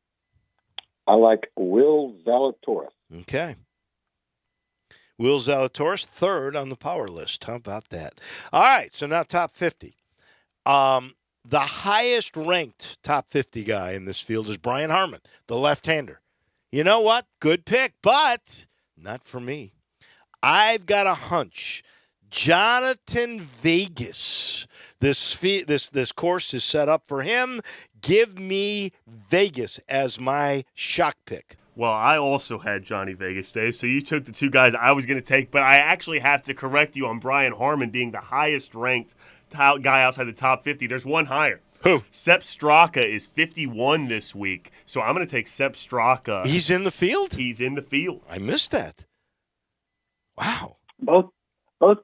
I like Will Zalatoris. Okay. Will Zalatoris, third on the power list. How about that? All right, so now top 50. The highest ranked top 50 guy in this field is Brian Harman, the left-hander. You know what? Good pick, but not for me. I've got a hunch. Jonathan Vegas. This course is set up for him. Give me Vegas as my shock pick. Well, I also had Johnny Vegas, Dave, so you took the two guys I was going to take, but I actually have to correct you on Brian Harman being the highest-ranked guy outside the top 50. There's one higher. Who? Sepp Straka is 51 this week, so I'm going to take Sepp Straka. He's in the field? He's in the field. I missed that. Wow. Both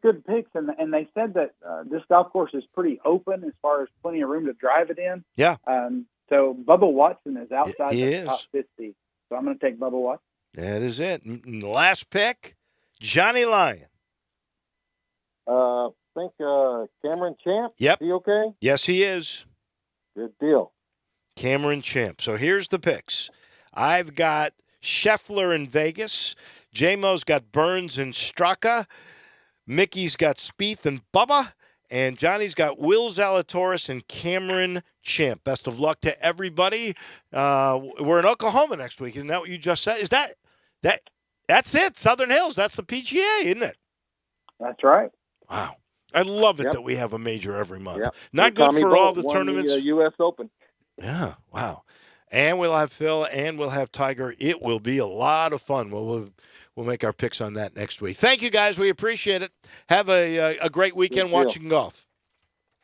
good picks, and they said that this golf course is pretty open as far as plenty of room to drive it in. Yeah. So Bubba Watson is outside He the is. top 50. So I'm going to take Bubba Watson. That is it. Last pick, Johnny Lyon. I think Cameron Champ. Yep. Is he okay? Yes, he is. Good deal. Cameron Champ. So here's the picks. I've got Scheffler in Vegas. J-Mo's got Burns and Straka. Mickey's got Spieth and Bubba. And Johnny's got Will Zalatoris and Cameron Champ. Best of luck to everybody. We're in Oklahoma next week. Isn't that what you just said? Is that's it? Southern Hills. That's the PGA, isn't it? That's right. Wow. I love it Yep. that we have a major every month. Yep. Not good Tommy for Bolt all the won tournaments. The U.S. Open. Yeah, wow. And we'll have Phil and we'll have Tiger. It will be a lot of fun. We'll make our picks on that next week. Thank you, guys. We appreciate it. Have a great weekend Good deal. watching golf.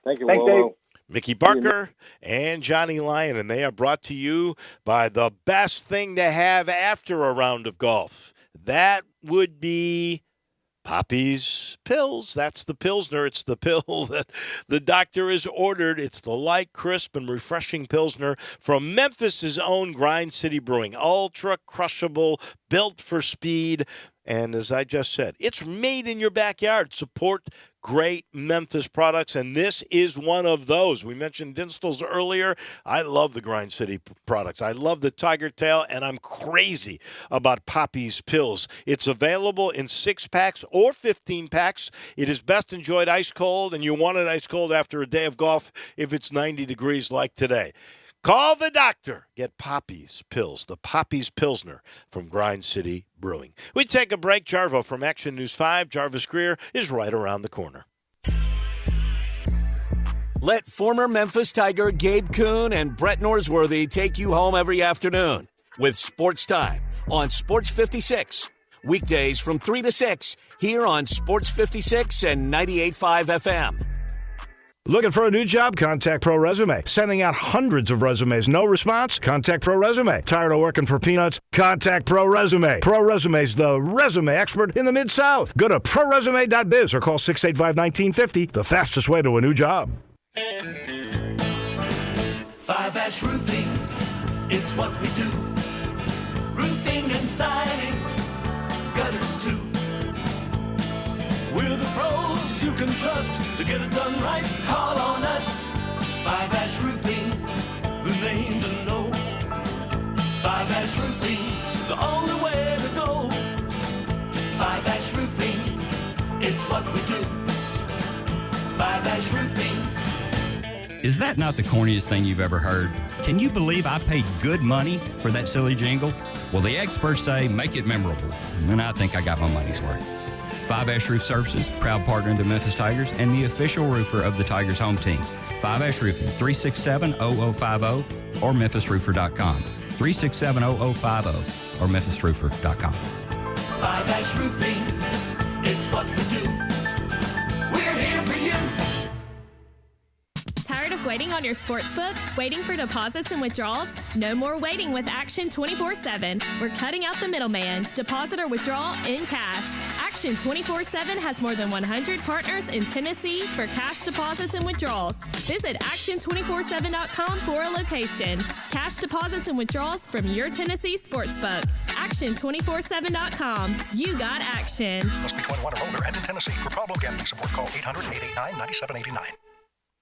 Thank you, Thanks, Wolo. Dave. Mickey Barker and Johnny Lyon, and they are brought to you by the best thing to have after a round of golf. That would be Poppy's Pills. That's the Pilsner. It's the pill that the doctor has ordered. It's the light, crisp, and refreshing Pilsner from Memphis's own Grind City Brewing. Ultra crushable, built for speed, And as I just said, it's made in your backyard. Support great Memphis products, and this is one of those. We mentioned Dinstall's earlier. I love the Grind City products. I love the Tiger Tail, and I'm crazy about Poppy's Pills. It's available in 6-packs or 15-packs. It is best enjoyed ice cold, and you want it ice cold after a day of golf if it's 90 degrees like today. Call the doctor. Get Poppy's Pills, the Poppy's Pilsner from Grind City Brewing. We take a break. Jarvo from Action News 5, Jarvis Greer, is right around the corner. Let former Memphis Tiger Gabe Kuhn and Brett Norsworthy take you home every afternoon with Sports Time on Sports 56. Weekdays from 3 to 6 here on Sports 56 and 98.5 FM. Looking for a new job? Contact Pro Resume. Sending out hundreds of resumes. No response? Contact Pro Resume. Tired of working for peanuts? Contact Pro Resume. Pro Resume's the resume expert in the Mid-South. Go to ProResume.biz or call 685-1950. The fastest way to a new job. 5-Ash Roofing, it's what we do. Roofing and siding, gutters too. We're the pros you can trust to get it done right. Call on us. 5-Ash Roofing, the name to know. 5-Ash Roofing, the only way to go. 5-Ash Roofing, it's what we do. 5-Ash Roofing. Is that not the corniest thing you've ever heard? Can you believe I paid good money for that silly jingle? Well, the experts say make it memorable, and I think I got my money's worth. 5-Ash Roof Services, proud partner of the Memphis Tigers and the official roofer of the Tigers home team. 5-Ash Roofing, 367-0050 or memphisroofer.com. 367-0050 or memphisroofer.com. 5-Ash Roofing, it's what we do. We're here for you. Tired of waiting on your sportsbook? Waiting for deposits and withdrawals? No more waiting with Action 24/7. We're cutting out the middleman. Deposit or withdrawal in cash. Action 24/7 has more than 100 partners in Tennessee for cash deposits and withdrawals. Visit action247.com for a location. Cash deposits and withdrawals from your Tennessee sportsbook. Action247.com. You got action. Must be 21 or older and in Tennessee. For problem gambling support, call 800-889-9789.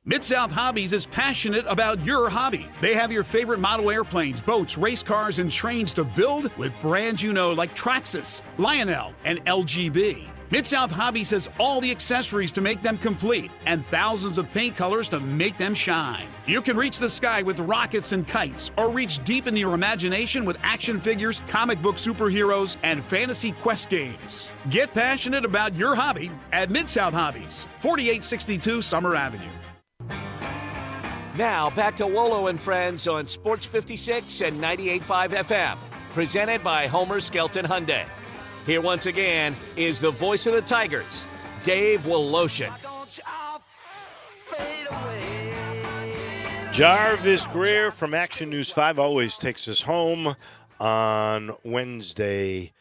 Mid-South Hobbies is passionate about your hobby. They have your favorite model airplanes, boats, race cars, and trains to build with brands you know like Traxxas, Lionel, and LGB. Mid-South Hobbies has all the accessories to make them complete and thousands of paint colors to make them shine. You can reach the sky with rockets and kites or reach deep into your imagination with action figures, comic book superheroes, and fantasy quest games. Get passionate about your hobby at Mid-South Hobbies, 4862 Summer Avenue. Now, back to Wolo and Friends on Sports 56 and 98.5 FM, presented by Homer Skelton Hyundai. Here once again is the voice of the Tigers, Dave Woloshin. Jarvis Greer from Action News 5 always takes us home on Wednesday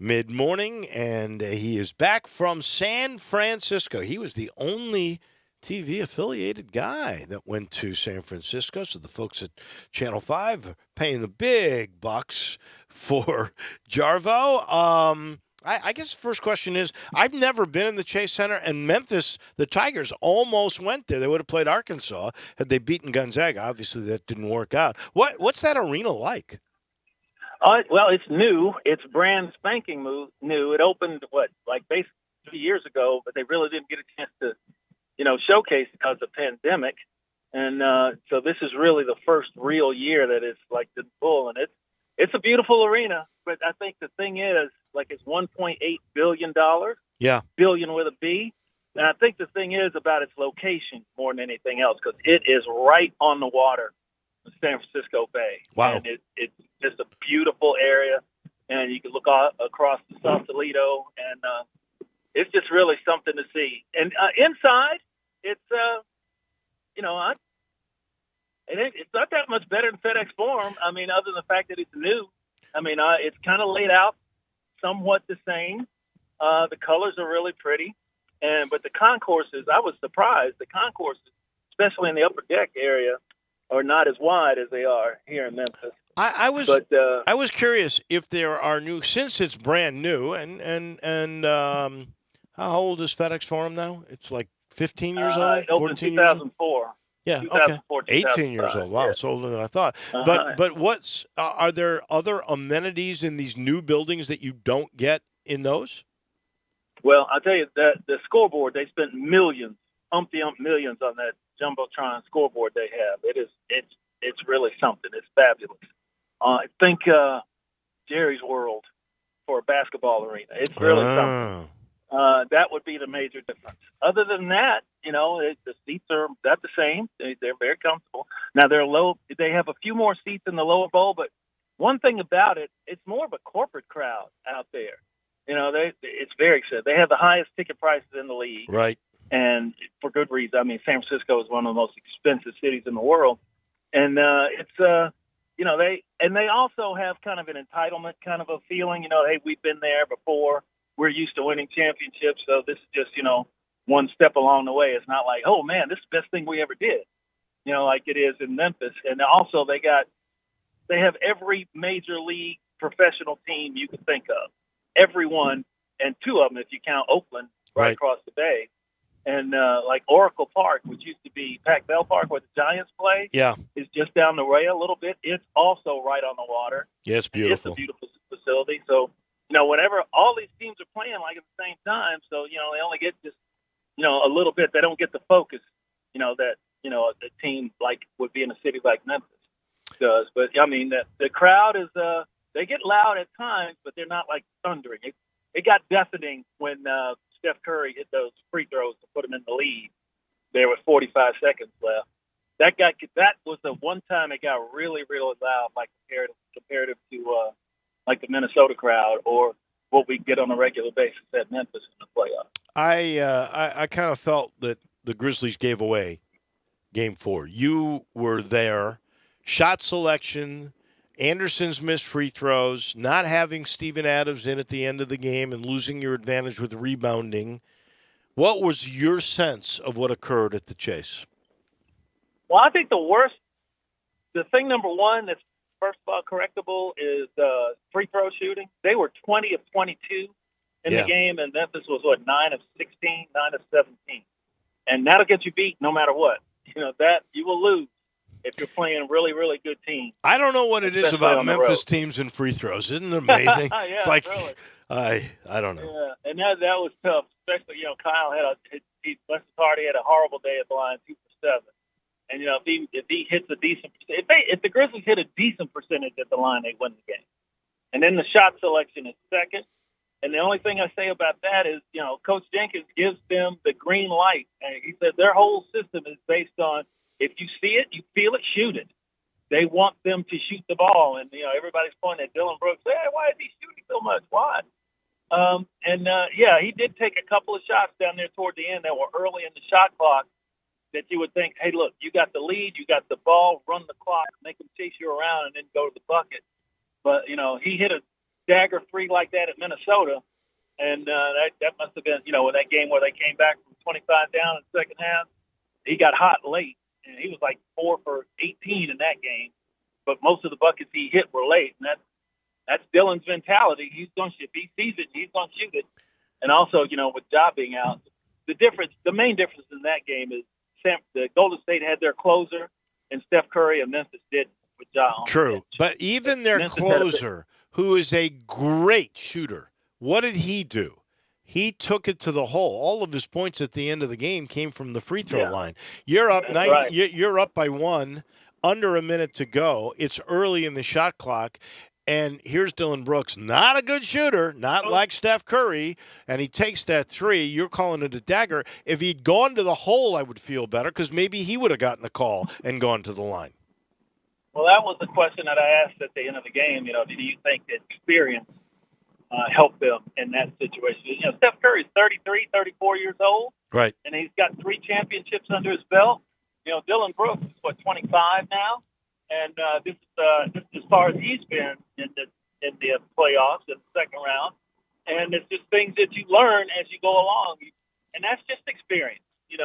mid-morning, and he is back from San Francisco. He was the only TV-affiliated guy that went to San Francisco, so the folks at Channel 5 are paying the big bucks for Jarvo. I guess the first question is, I've never been in the Chase Center, and Memphis, the Tigers almost went there. They would have played Arkansas had they beaten Gonzaga. Obviously, that didn't work out. What's that arena like? Well, it's new. It's brand spanking new. It opened, basically 3 years ago, but they really didn't get a chance to showcase because of the pandemic. And so this is really the first real year that it's been full. And it's a beautiful arena. But I think the thing is, it's $1.8 billion. Yeah. Billion with a B. And I think the thing is about its location more than anything else, because it is right on the water, the San Francisco Bay. Wow. And it's just a beautiful area. And you can look across the Sausalito, and it's just really something to see. And inside, it's it's not that much better than FedEx Forum. I mean, other than the fact that it's new. I mean, it's kind of laid out somewhat the same. The colors are really pretty, but the concourses, I was surprised. The concourses, especially in the upper deck area, are not as wide as they are here in Memphis. I was But I was curious if there are new, since it's brand new, and how old is FedEx Forum now? It's like 15 years old, it opened in 14 years old. 2004. Yeah, okay. 2004, 18 years 2005. old. Wow, Yeah. it's older than I thought. Uh-huh. But what's are there other amenities in these new buildings that you don't get in those? Well, I'll tell you that the scoreboard, they spent millions, umpty-ump millions on that Jumbotron scoreboard they have. It's really something. It's fabulous. Think Jerry's World for a basketball arena. It's really something. That would be the major difference. Other than that, the seats are about the same. They're very comfortable. Now they're low. They have a few more seats in the lower bowl, but one thing about it, it's more of a corporate crowd out there. It's very expensive. They have the highest ticket prices in the league, right? And for good reason. I mean, San Francisco is one of the most expensive cities in the world, and they also have kind of an entitlement kind of a feeling. Hey, we've been there before. We're used to winning championships, so this is just, one step along the way. It's not like, oh, man, this is the best thing we ever did, like it is in Memphis. And also they have every major league professional team you can think of, every one, and two of them if you count Oakland right across the bay. And like Oracle Park, which used to be Pac Bell Park where the Giants play, is just down the way a little bit. It's also right on the water. Yeah, it's beautiful. It's a beautiful facility. So, whenever all these teams are playing like at the same time, so, they only get just, a little bit. They don't get the focus, that, a team like would be in a city like Memphis does. But, I mean, the crowd is, they get loud at times, but they're not like thundering. It got deafening when Steph Curry hit those free throws to put him in the lead there with 45 seconds left. That was the one time it got really, really loud, like comparative to like the Minnesota crowd or what we get on a regular basis at Memphis in the playoffs. I kind of felt that the Grizzlies gave away Game 4. You were there. Shot selection, Anderson's missed free throws, not having Steven Adams in at the end of the game and losing your advantage with rebounding. What was your sense of what occurred at the Chase? Well, I think the thing number one that's first of all correctable is free throw shooting. They were 20 of 22 in the game, and Memphis was, 9 of 16, 9 of 17. And that'll get you beat no matter what. That you will lose if you're playing really, really good teams. I don't know what it is about Memphis teams and free throws. Isn't it amazing? It's like, really. I don't know. Yeah, and that was tough, especially, Kyle bless his heart, he had a horrible day at the line, 2 for 7. And, if he hits a decent – if the Grizzlies hit a decent percentage at the line, they win the game. And then the shot selection is second. And the only thing I say about that is, Coach Jenkins gives them the green light. And he said their whole system is based on if you see it, you feel it, shoot it. They want them to shoot the ball. And, everybody's pointing at Dylan Brooks. Hey, why is he shooting so much? Why? He did take a couple of shots down there toward the end that were early in the shot clock that you would think, hey, look, you got the lead, you got the ball, run the clock, make them chase you around, and then go to the bucket. But, he hit a dagger 3 like that at Minnesota, and that must have been, in that game where they came back from 25 down in the second half. He got hot late, and he was like 4 for 18 in that game. But most of the buckets he hit were late, and that's Dylan's mentality. He's going to shoot. If he sees it, he's going to shoot it. And also, with Ja being out, the main difference in that game is the Golden State had their closer, and Steph Curry and Memphis didn't with Ja on. True, but even their closer, who is a great shooter, what did he do? He took it to the hole. All of his points at the end of the game came from the free throw line. You're up You're up by 1, under a minute to go. It's early in the shot clock. And here's Dylan Brooks, not a good shooter, not like Steph Curry, and he takes that 3. You're calling it a dagger. If he'd gone to the hole, I would feel better because maybe he would have gotten a call and gone to the line. Well, that was the question that I asked at the end of the game. Do you think that experience helped them in that situation? Steph Curry's 33, 34 years old. Right. And he's got 3 championships under his belt. Dylan Brooks is, 25 now? And this is as far as he's been in the playoffs in the second round. And it's just things that you learn as you go along. And that's just experience. You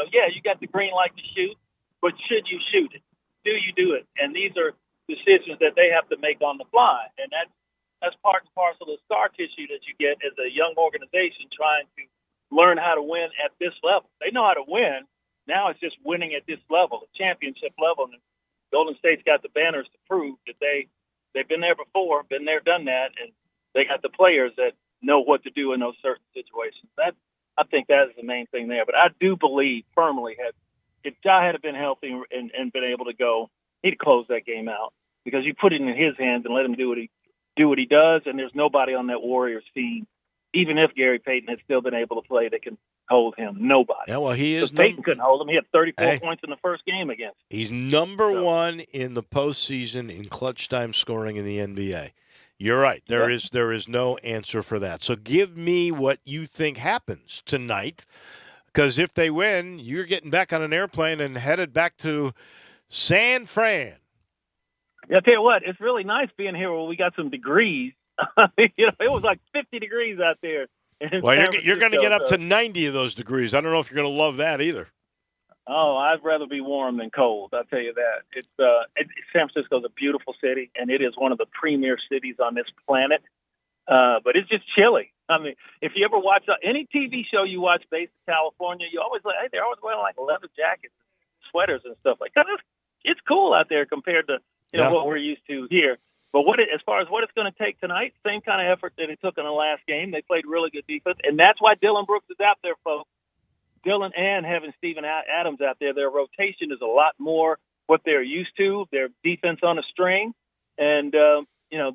got the green light to shoot, but should you shoot it? Do you do it? And these are decisions that they have to make on the fly, and that's part and parcel of scar tissue that you get as a young organization trying to learn how to win at this level. They know how to win. Now it's just winning at this level, the championship level. And Golden State's got the banners to prove that they've been there before, been there, done that, and they got the players that know what to do in those certain situations. I think that is the main thing there. But I do believe firmly if Ja had been healthy and been able to go, he'd close that game out, because you put it in his hands and let him do what he does, and there's nobody on that Warriors team, even if Gary Payton had still been able to play, that can hold him. Nobody. Yeah, well, he is. Payton couldn't hold him. He had 34 points in the first game against him. He's number one in the postseason in clutch time scoring in the NBA. You're right. There is no answer for that. So give me what you think happens tonight, because if they win, you're getting back on an airplane and headed back to San Fran. Yeah, I'll tell you what, it's really nice being here where we got some degrees. It was like 50 degrees out there. Well, you're going to get up to 90 of those degrees. I don't know if you're going to love that either. Oh, I'd rather be warm than cold. I'll tell you that. San Francisco's a beautiful city, and it is one of the premier cities on this planet. But it's just chilly. I mean, if you ever watch any TV show you watch based in California, you always like, hey, they're always wearing like leather jackets, sweaters, and stuff like that. It's cool out there compared to what we're used to here. But as far as what it's going to take tonight, same kind of effort that it took in the last game. They played really good defense, and that's why Dylan Brooks is out there, folks. Dylan and having Steven Adams out there, their rotation is a lot more what they're used to. Their defense on a string, and the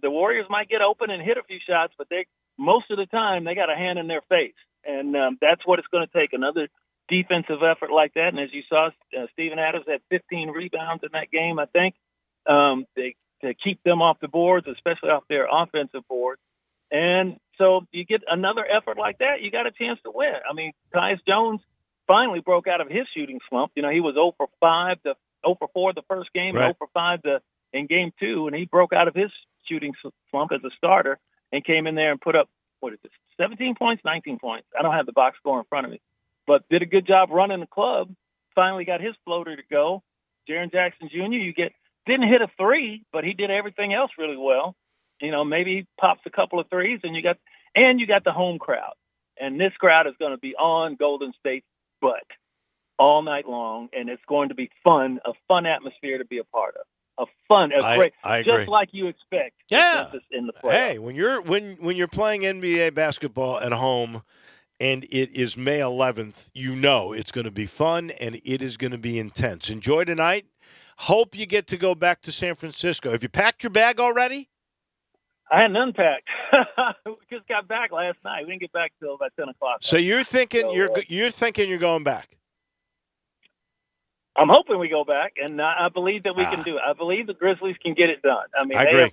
Warriors might get open and hit a few shots, but most of the time they got a hand in their face, and that's what it's going to take. Another defensive effort like that, and as you saw, Steven Adams had 15 rebounds in that game, I think. To keep them off the boards, especially off their offensive boards. And so you get another effort like that, you got a chance to win. I mean, Tyus Jones finally broke out of his shooting slump. He was 0 for 4 the first game, right. 0 for 5 in game 2, and he broke out of his shooting slump as a starter and came in there and put up, 17 points, 19 points. I don't have the box score in front of me, but did a good job running the club, finally got his floater to go. Jaren Jackson Jr., didn't hit a three, but he did everything else really well. Maybe he pops a couple of threes, and you got the home crowd. And this crowd is going to be on Golden State's butt all night long, and it's going to be fun, a fun atmosphere to be a part of. Great, I agree. Just like you expect. Yeah. In the playoffs. Hey, when you're playing NBA basketball at home, and it is May 11th, it's going to be fun and it is going to be intense. Enjoy tonight. Hope you get to go back to San Francisco. Have you packed your bag already? I hadn't unpacked. We just got back last night. We didn't get back till about 10 o'clock. So you're thinking you're going back? I'm hoping we go back, and I believe that we can do it. I believe the Grizzlies can get it done. I mean, I agree.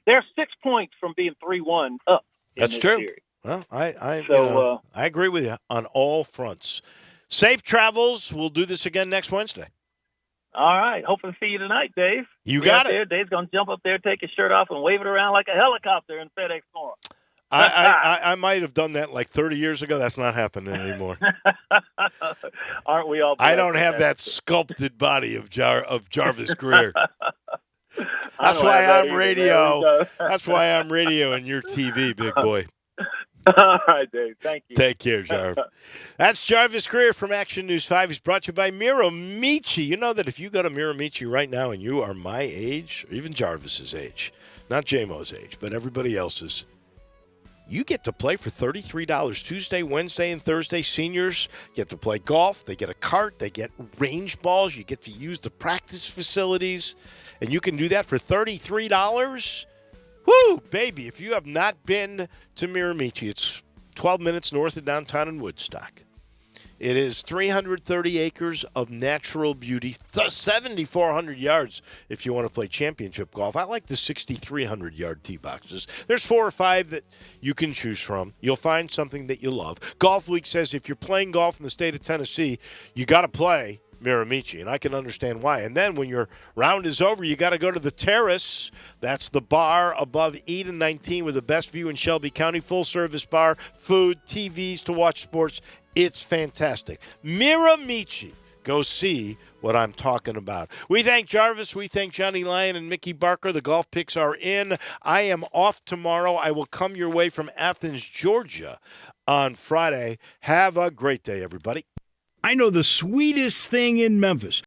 They're 6 points from being 3-1 up. That's true. Series. Well, I agree with you on all fronts. Safe travels. We'll do this again next Wednesday. All right. Hoping to see you tonight, Dave. You got it. Dave's going to jump up there, take his shirt off, and wave it around like a helicopter in FedEx Forum. I might have done that like 30 years ago. That's not happening anymore. Aren't we all? I don't have that sculpted body of Jarvis Greer. That's why I'm radio. That's why I'm radio and you're TV, big boy. All right, Dave. Thank you. Take care, Jarvis. That's Jarvis Greer from Action News 5. He's brought to you by Miramichi. You know that if you go to Miramichi right now and you are my age, or even Jarvis's age, not J-Mo's age, but everybody else's, you get to play for $33 Tuesday, Wednesday, and Thursday. Seniors get to play golf. They get a cart. They get range balls. You get to use the practice facilities. And you can do that for $33. Woo, baby. If you have not been to Miramichi, it's 12 minutes north of downtown in Woodstock. It is 330 acres of natural beauty, 7,400 yards if you want to play championship golf. I like the 6,300-yard tee boxes. There's 4 or 5 that you can choose from. You'll find something that you love. Golf Week says if you're playing golf in the state of Tennessee, you got to play Miramichi, and I can understand why. And then when your round is over, you got to go to the Terrace. That's the bar above Eden 19 with the best view in Shelby County. Full-service bar, food, TVs to watch sports. It's fantastic. Miramichi, go see what I'm talking about. We thank Jarvis. We thank Johnny Lyon and Mickey Barker. The golf picks are in. I am off tomorrow. I will come your way from Athens, Georgia on Friday. Have a great day, everybody. I know the sweetest thing in Memphis.